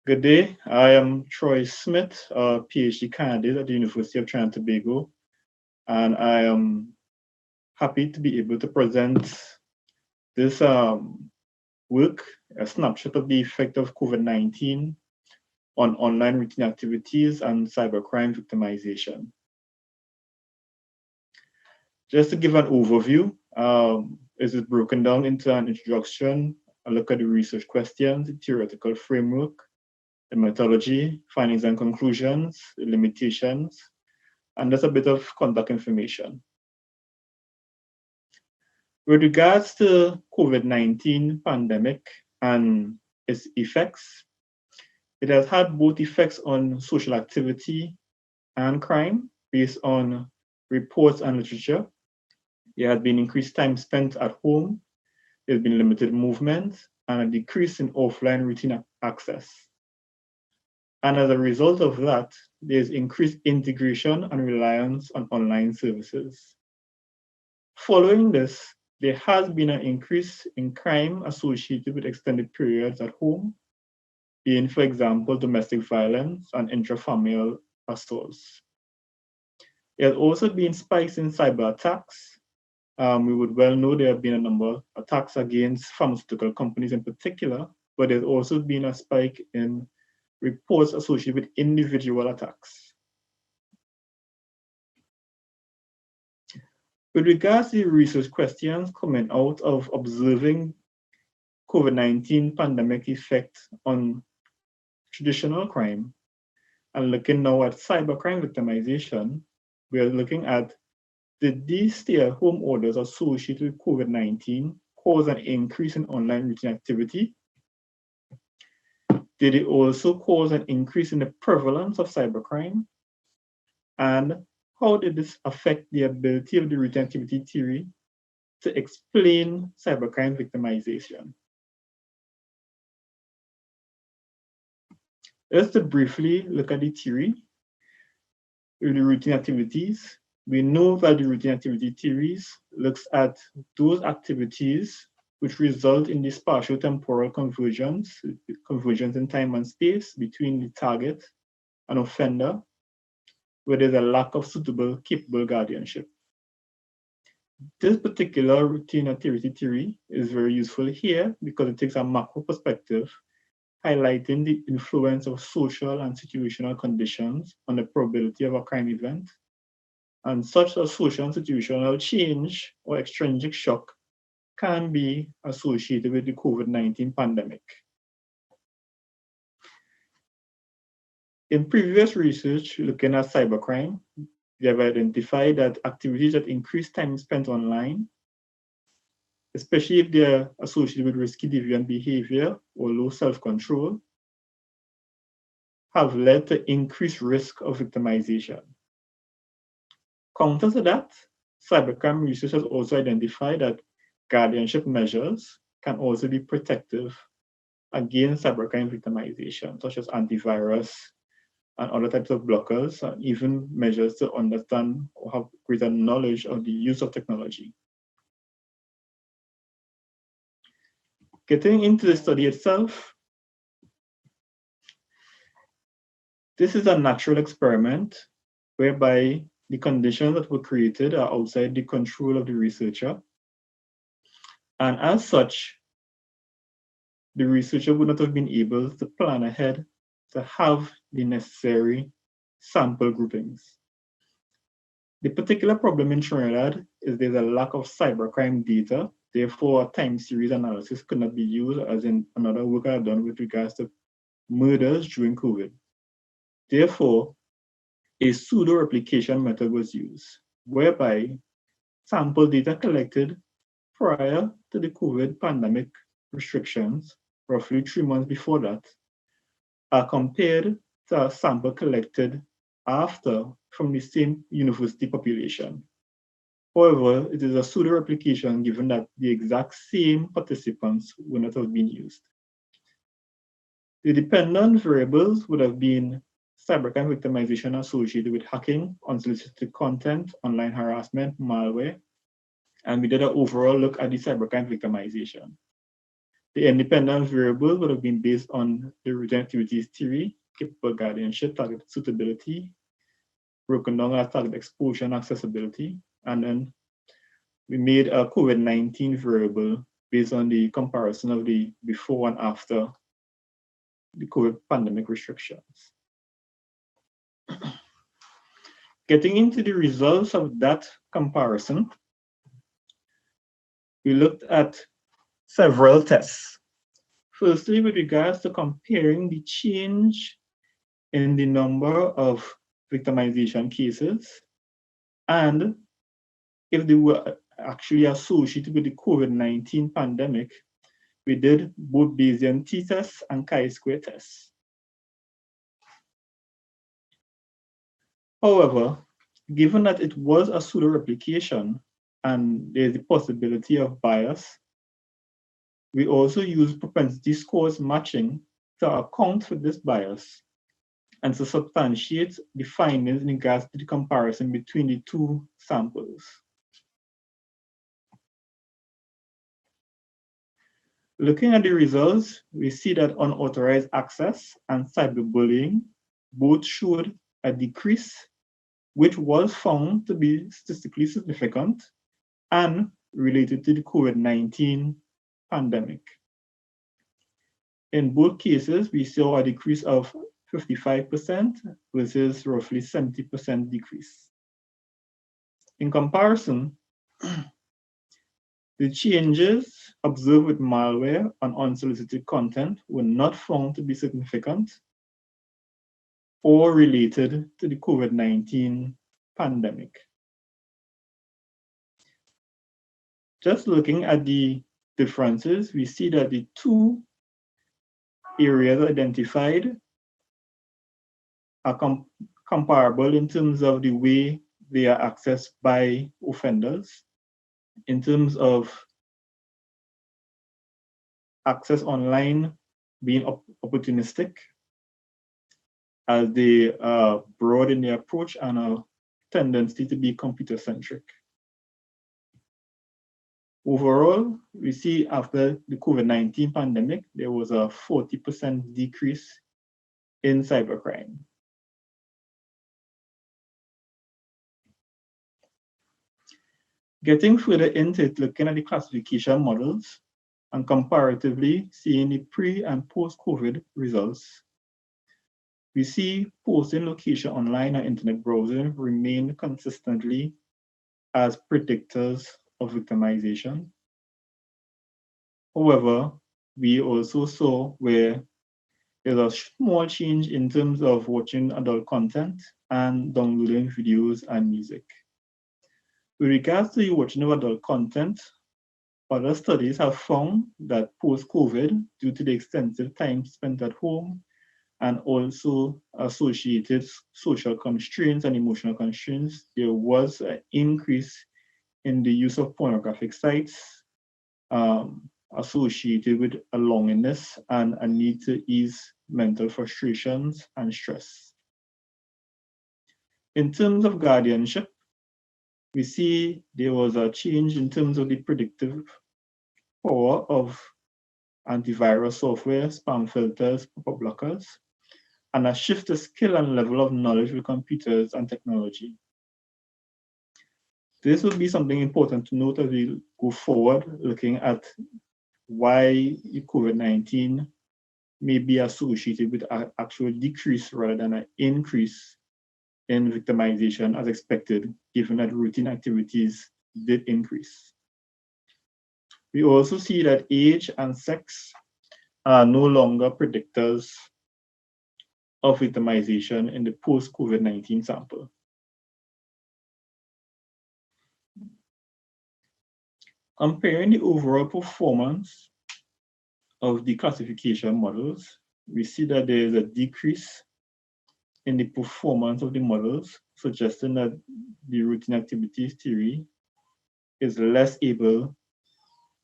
Good day. I am Troy Smith, a PhD candidate at the University of Trinidad and Tobago, and I am happy to be able to present this work, a snapshot of the effect of COVID-19 on online routine activities and cybercrime victimization. Just to give an overview, this is broken down into an introduction, a look at the research questions, the theoretical framework, the methodology, findings and conclusions, the limitations, and there's a bit of contact information. With regards to COVID-19 pandemic and its effects, it has had both effects on social activity and crime based on reports and literature. There has been increased time spent at home, there's been limited movement, and a decrease in offline routine access. And as a result of that, there's increased integration and reliance on online services. Following this, there has been an increase in crime associated with extended periods at home, being, for example, domestic violence and intrafamilial assaults. There has also been spikes in cyber attacks. We would well know there have been a number of attacks against pharmaceutical companies in particular, but there's also been a spike in reports associated with individual attacks. With regards to the research questions coming out of observing COVID-19 pandemic effect on traditional crime and looking now at cybercrime victimization, we are looking at, did these stay-at-home orders associated with COVID-19 cause an increase in online routine activity? Did it also cause an increase in the prevalence of cybercrime? And how did this affect the ability of the routine activity theory to explain cybercrime victimization? Just to briefly look at the theory of the routine activities, we know that the routine activity theories looks at those activities which result in the spatio-temporal convergence in time and space between the target and offender, where there's a lack of suitable, capable guardianship. This particular routine activity theory is very useful here because it takes a macro perspective, highlighting the influence of social and situational conditions on the probability of a crime event, and such a social and situational change or extrinsic shock can be associated with the COVID-19 pandemic. In previous research looking at cybercrime, they have identified that activities that increase time spent online, especially if they're associated with risky deviant behavior or low self-control, have led to increased risk of victimization. Counter to that, cybercrime research has also identified that guardianship measures can also be protective against cybercrime victimization, such as antivirus and other types of blockers, and even measures to understand or have greater knowledge of the use of technology. Getting into the study itself, this is a natural experiment whereby the conditions that were created are outside the control of the researcher. And as such, the researcher would not have been able to plan ahead to have the necessary sample groupings. The particular problem in Trinidad is there's a lack of cybercrime data. Therefore, time series analysis could not be used, as in another work I've done with regards to murders during COVID. Therefore, a pseudo replication method was used, whereby sample data collected prior to the COVID pandemic restrictions, roughly 3 months before that, are compared to a sample collected after from the same university population. However, it is a pseudo replication given that the exact same participants would not have been used. The dependent variables would have been cybercrime victimization associated with hacking, unsolicited content, online harassment, malware, and we did an overall look at the cybercrime victimization. The independent variables would have been based on the routine activities theory, capable guardianship, target suitability, broken down as target exposure and accessibility. And then we made a COVID-19 variable based on the comparison of the before and after the COVID pandemic restrictions. Getting into the results of that comparison, we looked at several tests. Firstly, with regards to comparing the change in the number of victimization cases and if they were actually associated with the COVID-19 pandemic, we did both Bayesian t-tests and chi-square tests. However, given that it was a pseudo replication and there's the possibility of bias, we also use propensity scores matching to account for this bias and to substantiate the findings in regards to the comparison between the two samples. Looking at the results, we see that unauthorized access and cyberbullying both showed a decrease, which was found to be statistically significant and related to the COVID-19 pandemic. In both cases, we saw a decrease of 55% versus roughly 70% decrease. In comparison, the changes observed with malware and unsolicited content were not found to be significant or related to the COVID-19 pandemic. Just looking at the differences, we see that the two areas identified are comparable in terms of the way they are accessed by offenders, in terms of access online being opportunistic, as they are broad in their approach and a tendency to be computer-centric. Overall, we see after the COVID-19 pandemic, there was a 40% decrease in cybercrime. Getting further into it, looking at the classification models and comparatively seeing the pre and post-COVID results, we see posting location online and internet browsing remain consistently as predictors of victimization. However, we also saw where there's a small change in terms of watching adult content and downloading videos and music. With regards to the watching of adult content, other studies have found that post-COVID, due to the extensive time spent at home and also associated social constraints and emotional constraints, there was an increase in the use of pornographic sites associated with a loneliness and a need to ease mental frustrations and stress. In terms of guardianship, we see there was a change in terms of the predictive power of antivirus software, spam filters, pop-up blockers, and a shift to skill and level of knowledge with computers and technology. This will be something important to note as we go forward, looking at why COVID-19 may be associated with an actual decrease rather than an increase in victimization as expected, given that routine activities did increase. We also see that age and sex are no longer predictors of victimization in the post-COVID-19 sample. Comparing the overall performance of the classification models, we see that there is a decrease in the performance of the models, suggesting that the routine activities theory is less able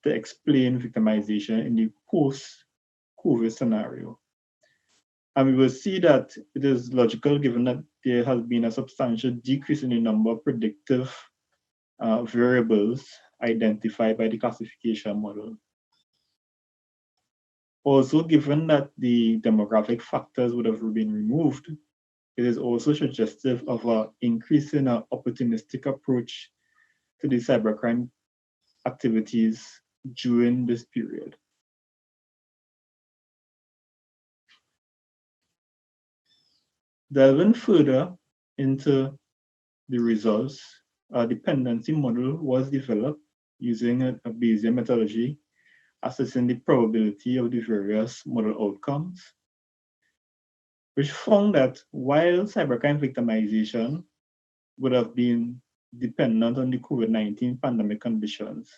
to explain victimization in the post-COVID scenario. And we will see that it is logical given that there has been a substantial decrease in the number of predictive variables identified by the classification model. Also, given that the demographic factors would have been removed, it is also suggestive of an increase in an opportunistic approach to the cybercrime activities during this period. Delving further into the results, a dependency model was developed using a Bayesian methodology, assessing the probability of the various model outcomes, which found that while cybercrime victimization would have been dependent on the COVID-19 pandemic conditions,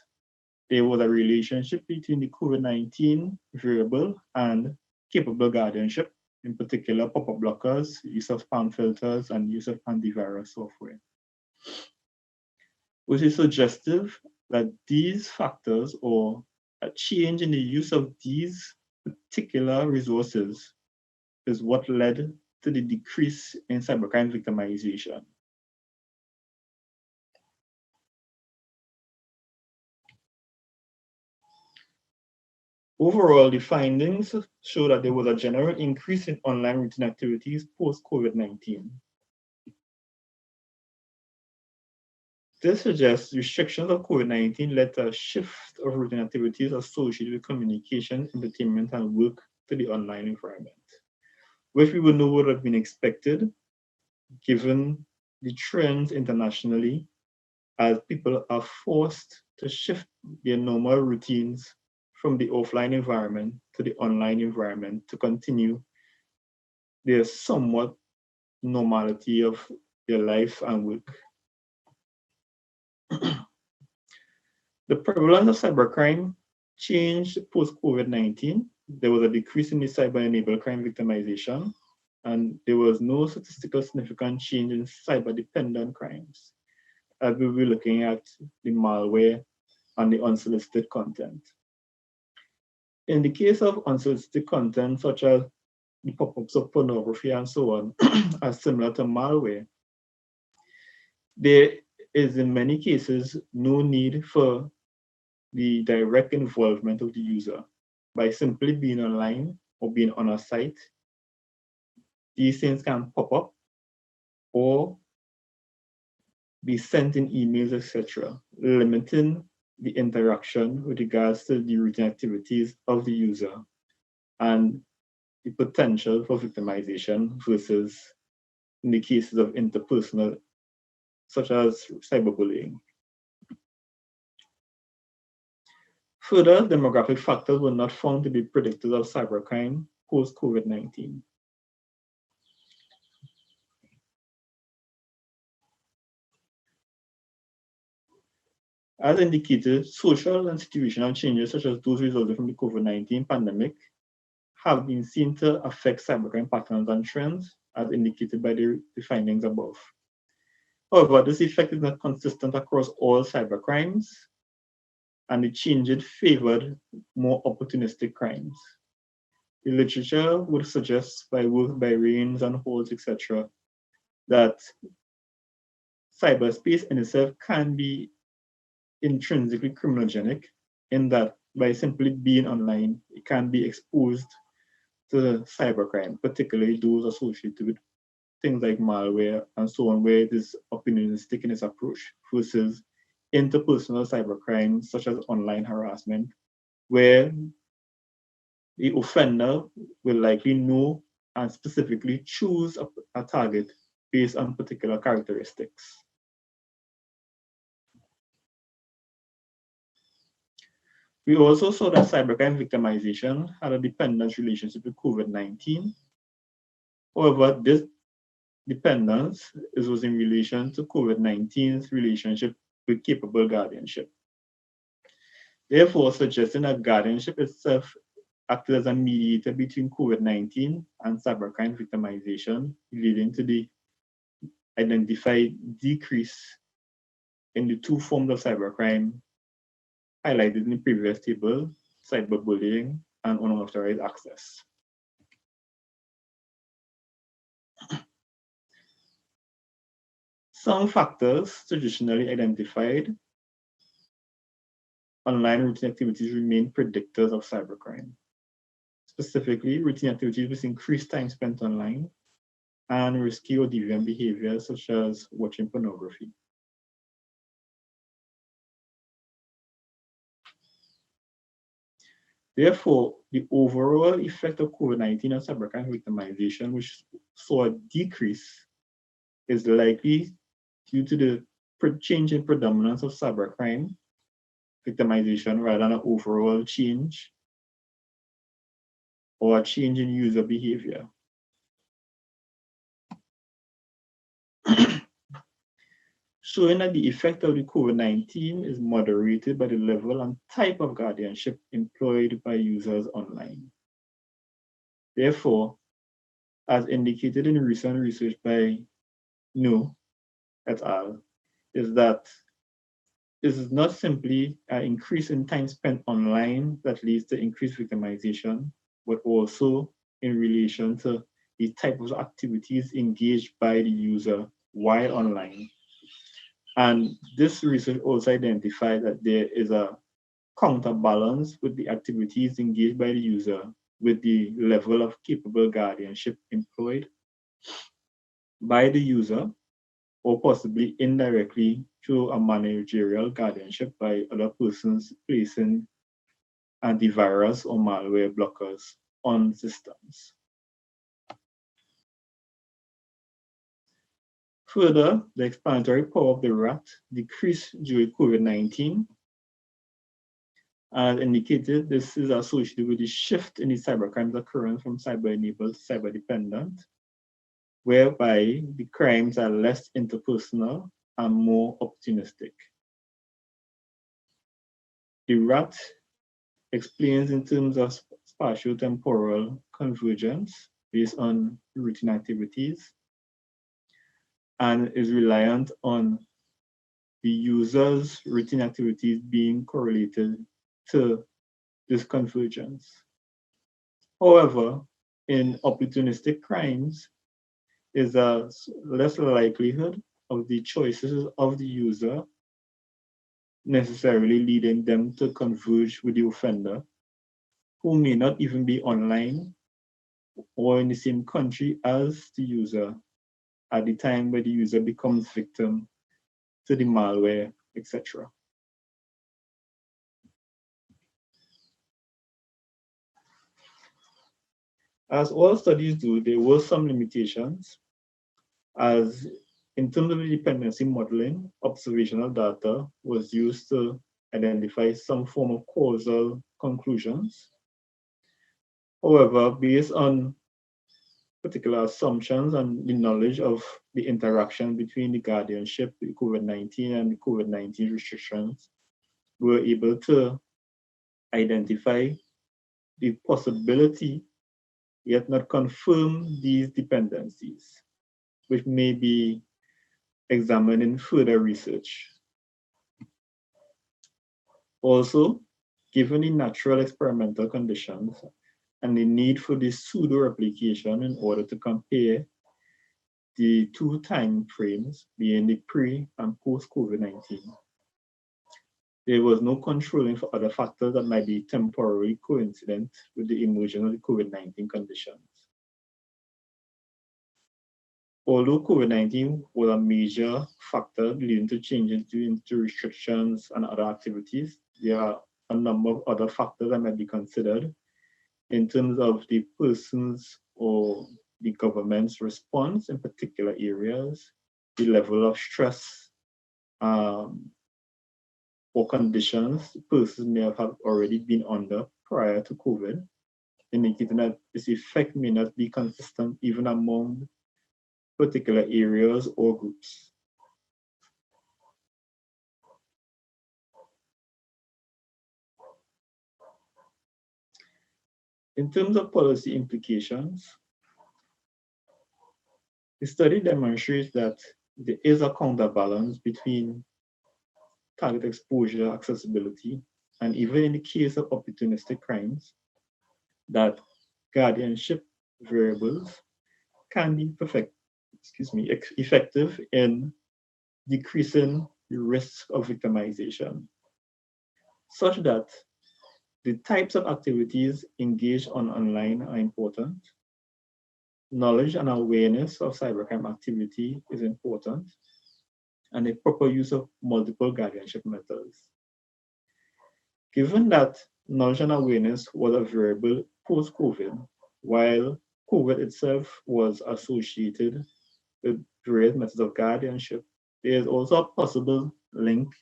there was a relationship between the COVID-19 variable and capable guardianship, in particular pop-up blockers, use of spam filters, and use of antivirus software, which is suggestive that these factors or a change in the use of these particular resources is what led to the decrease in cybercrime victimization. Overall, the findings show that there was a general increase in online routine activities post-COVID-19. This suggests restrictions of COVID-19 led to a shift of routine activities associated with communication, entertainment, and work to the online environment, which we would know would have been expected given the trends internationally as people are forced to shift their normal routines from the offline environment to the online environment to continue their somewhat normality of their life and work. The prevalence of cybercrime changed post-COVID-19. There was a decrease in the cyber-enabled crime victimization, and there was no statistical significant change in cyber-dependent crimes, as we will be looking at the malware and the unsolicited content. In the case of unsolicited content, such as the pop-ups of pornography and so on, are similar to malware, there is in many cases no need for the direct involvement of the user. By simply being online or being on a site, these things can pop up or be sent in emails, etc., limiting the interaction with regards to the routine activities of the user and the potential for victimization versus in the cases of interpersonal, such as cyberbullying. Further, demographic factors were not found to be predictors of cybercrime post-COVID-19. As indicated, social and situational changes such as those resulting from the COVID-19 pandemic have been seen to affect cybercrime patterns and trends, as indicated by the findings above. However, this effect is not consistent across all cybercrimes, and the changes favored more opportunistic crimes. The literature would suggest by work by Rains and Holtz, etc., that cyberspace in itself can be intrinsically criminogenic in that by simply being online, it can be exposed to cybercrime, particularly those associated with things like malware and so on, where it is opportunistic in its approach versus interpersonal cybercrimes such as online harassment, where the offender will likely know and specifically choose a target based on particular characteristics. We also saw that cybercrime victimization had a dependence relationship with COVID-19. However, this dependence was in relation to COVID-19's relationship with capable guardianship. Therefore, suggesting that guardianship itself acted as a mediator between COVID-19 and cybercrime victimization, leading to the identified decrease in the two forms of cybercrime highlighted in the previous table, cyberbullying and unauthorized access. Some factors traditionally identified online routine activities remain predictors of cybercrime. specifically routine activities with increased time spent online, and risky or deviant behaviors such as watching pornography. Therefore, the overall effect of COVID-19 on cybercrime victimization, which saw a decrease, is likely due to the change in predominance of cybercrime victimization rather than an overall change or a change in user behavior. Showing that the effect of the COVID-19 is moderated by the level and type of guardianship employed by users online. Therefore, as indicated in recent research by No et al., is that this is not simply an increase in time spent online that leads to increased victimization, but also in relation to the type of activities engaged by the user while online. And this research also identified that there is a counterbalance with the activities engaged by the user with the level of capable guardianship employed by the user, or possibly indirectly through a managerial guardianship by other persons placing antivirus or malware blockers on systems. Further, the explanatory power of the rat decreased during COVID-19. As indicated, this is associated with the shift in the cybercrimes occurring from cyber-enabled to cyber-dependent, whereby the crimes are less interpersonal and more opportunistic. The rat explains in terms of spatio-temporal convergence based on routine activities and is reliant on the user's routine activities being correlated to this convergence. However, in opportunistic crimes, is a less likelihood of the choices of the user necessarily leading them to converge with the offender, who may not even be online or in the same country as the user at the time where the user becomes victim to the malware, etc. As all studies do, there were some limitations, as in terms of the dependency modeling, observational data was used to identify some form of causal conclusions. However, based on particular assumptions and the knowledge of the interaction between the guardianship, the COVID-19, and the COVID-19 restrictions, we were able to identify the possibility, yet not confirm these dependencies, which may be examined in further research. Also, given the natural experimental conditions and the need for the pseudo replication in order to compare the two time frames being the pre and post COVID-19, there was no controlling for other factors that might be temporarily coincident with the emergence of the COVID-19 conditions. Although COVID-19 was a major factor leading to changes to restrictions and other activities, there are a number of other factors that might be considered in terms of the person's or the government's response in particular areas, the level of stress or conditions the person may have already been under prior to COVID, indicating that this effect may not be consistent even among particular areas or groups. In terms of policy implications, the study demonstrates that there is a counterbalance between target exposure, accessibility, and even in the case of opportunistic crimes, that guardianship variables can be effective in decreasing the risk of victimization, such that The types of activities engaged on online are important. Knowledge and awareness of cybercrime activity is important, and the proper use of multiple guardianship methods. Given that knowledge and awareness was a variable post-COVID, while COVID itself was associated with various methods of guardianship, there is also a possible link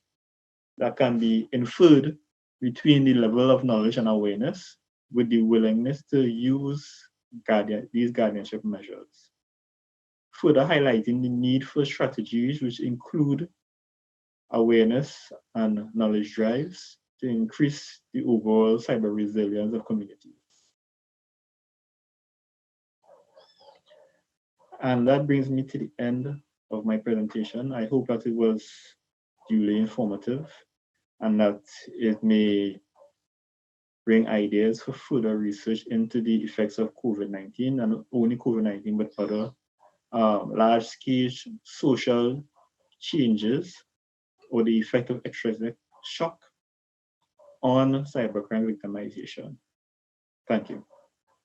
that can be inferred between the level of knowledge and awareness with the willingness to use these guardianship measures, further highlighting the need for strategies which include awareness and knowledge drives to increase the overall cyber resilience of communities. And that brings me to the end of my presentation. I hope that it was duly informative and that it may bring ideas for further research into the effects of COVID-19, and not only COVID-19, but other large-scale social changes or the effect of extrinsic shock on cybercrime victimization. Thank you.